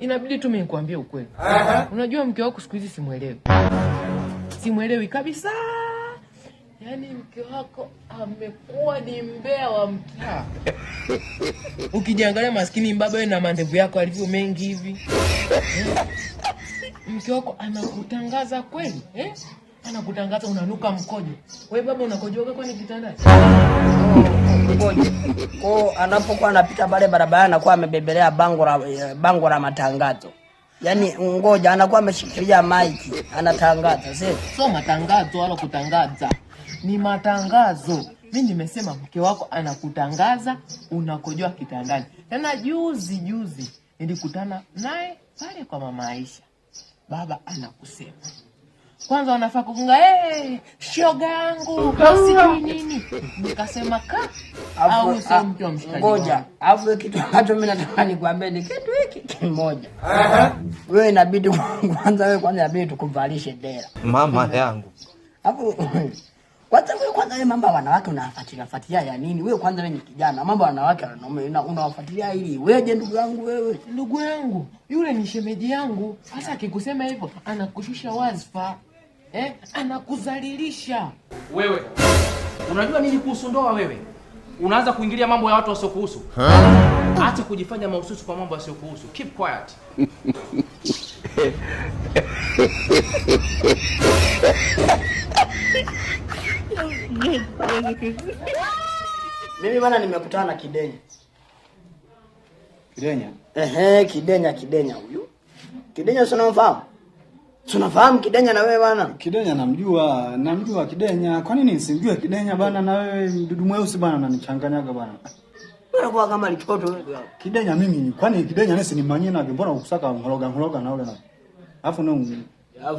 inabidi tu mimi nikwambie ukweli. Unajua mke wako siku hizi simuelewi. Simuelewi kabisa. Yaani mke wako amekuwa ni mbea wa mtaa. Ukijiangalia maskini mbaba wewe na mandevu yako alivyo mengi hivi. Mke wako anakutangaza kweli, Anakutangaza unanuka mkojo. Wewe baba unakojoga kwani kitandani? Mkojo. Kwa anapokuwa anapita pale barabara anakuwa amebebelea bango la matangazo. Yaani ngoja anakuwa ameshikilia maiki anatangaza, sio matangazo wala kutangaza. Ni matangazo. Mimi nimesema mke wako anakutangaza unakojoa kitandani. Tena juzi nilikutana naye pale kwa mama Aisha. Baba anakusema. Kwanza wanafaa kufunga shoga yangu sijui nini. Nikasema au sio mtu wa mshikaji. Ngoja, afu kitu ambacho mimi nataka nikwambie ni kitu hiki kimoja. Wewe inabidi kwanza inabidi tukuvalishe dera. Mama yangu. Hapo kwanza wewe mambo ya wanawake unafuatilia ya nini? Wewe kwanza wewe ni kijana, mambo ya wanawake unawafuatilia ili weje ndugu yangu wewe? Ndugu yangu, yule ni shemeji yangu. Sasa akikusema hivyo anakushusha wazifa. Anakuzalilisha. Wewe unajua nini kuhusu ndoa wewe? Unaanza kuingilia mambo ya watu wasiokuhusu. Acha kujifanya mahususi kwa mambo yasiokuhusu. Keep quiet. Mimi bwana nimekutana na Kidenya. Kidenya huyu. Kidenya unamfahamu? Unafahamu Kidenya na wewe bwana? Kidenya namjua Kidenya. Kwa nini nisimjue Kidenya bwana na wewe mdudu mweusi bwana unanichanganyaga bwana. Bwana kwa kama litoto wewe. Kidenya mimi kwani Kidenya nesi ni manyina mbona ukusaka ngoroga na ule na. Alafu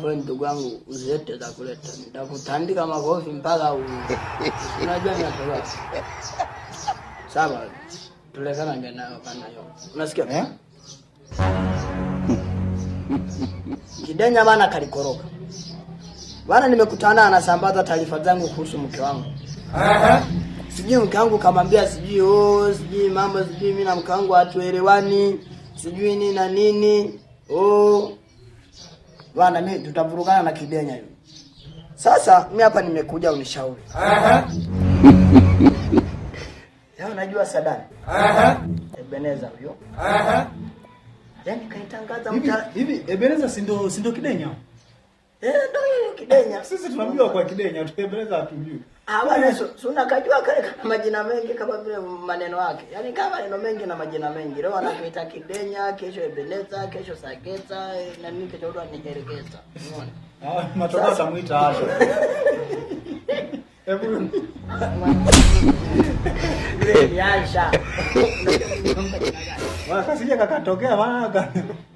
ndugu wangu uzete za kuleta. Nitakutandika makofi mpaka unajua ni atoka. Sawa. Tulekana nayo kana hiyo. Unasikia? Kidenya bana kalikoroka. Bana nimekutana anasambaza taarifa zangu kuhusu mke wangu. Sijui mke wangu kamwambia sijui mambo sijui mimi na mke wangu hatuelewani, sijui nini na nini. Bana mimi tutavurugana na Kidenya hiyo. Sasa mimi hapa nimekuja unishauri. Unajua Sadani? Ebeneza huyo. Yaani kaitangaza hivi Ebeneza si ndo Kidenya? Ndio hiyo Kidenya. Sisi tunamjua kwa Kidenya, Ebeneza hatujui. Bwana unakajua kale kama majina mengi kama vile maneno yake. Yaani kama maneno mengi na majina mengi. Leo anakuita Kidenya, kesho Ebeneza, kesho Sageta, na nini kesho ndo aniherekeza. Unaona? Matoka tamuita hapo. Hebu Yaisha. Wala kasije kakatokea maana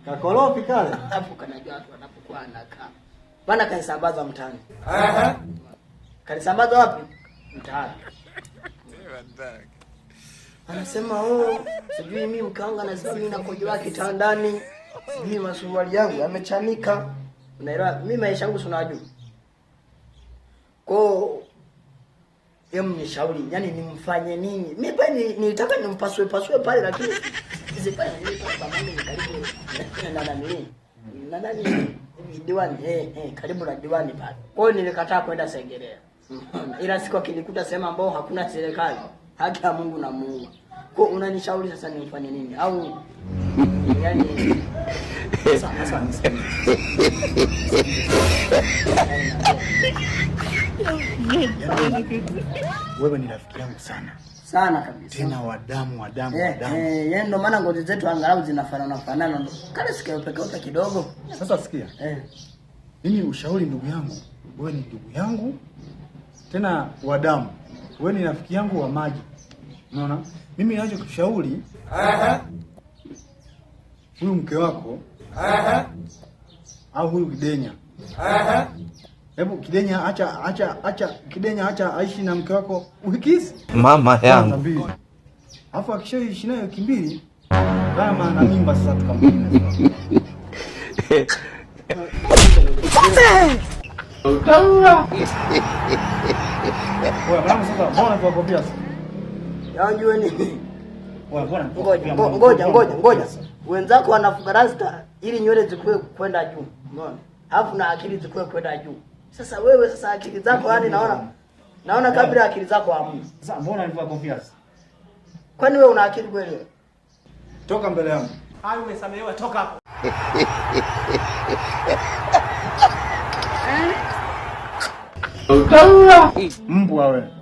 kakorofi kale. Hapo kanajua watu wanapokuwa anakaa. Bana kaisambaza mtaani. Kalisambaza wapi? Mtaani. Anasema sijui mimi mkanga na sijui mimi nakojoa kitandani. Sijui masuruali yangu yamechanika. Unaelewa mimi maisha yangu unajua. Nishauri, yani nimfanye nini? Mimi pale nilitaka nimpasue pale lakini pale nilipata mimi karibu na nani diwani karibu na diwani pale. Kwa hiyo nilikataa kwenda Sengerea. Ila siku kilikuta sema ambao hakuna serikali, haki ya Mungu na Mungu. Kwa hiyo unanishauri sasa nimfanye nini? Au yani sasa wewe ni rafiki yangu sana kabisa. Tena wadamu. Yeye ndo maana ngozi zetu angalau zinafanana ndo. Kale sikio peke kidogo. Sasa sikia. Mimi ushauri ndugu yangu, wewe ni ndugu yangu. Tena wadamu. Wewe ni rafiki yangu wa maji. Unaona? Mimi ninacho kushauri. Huyu mke wako. Au huyu Kidenya. Hebu Kidenya acha aishi na mke wako wiki hizi. Mama yangu. Alafu akishaishi nayo wiki mbili, kama ana mimba sasa tukamwona. Wewe mama sasa mbona tuwakwambia sasa? Yajue nini? Wewe mbona? Ngoja. Wenzako wanafuga rasta ili nywele zikue kwenda juu. Umeona? Alafu na akili zikue kwenda juu. Sasa wewe sasa akili zako yani naona kabla akili zako hamna. Sasa mbona unanipa confiance? Kwani wewe una akili kweli? Toka mbele yangu. Hayo umesamehewa, toka hapo. Mbwa wewe.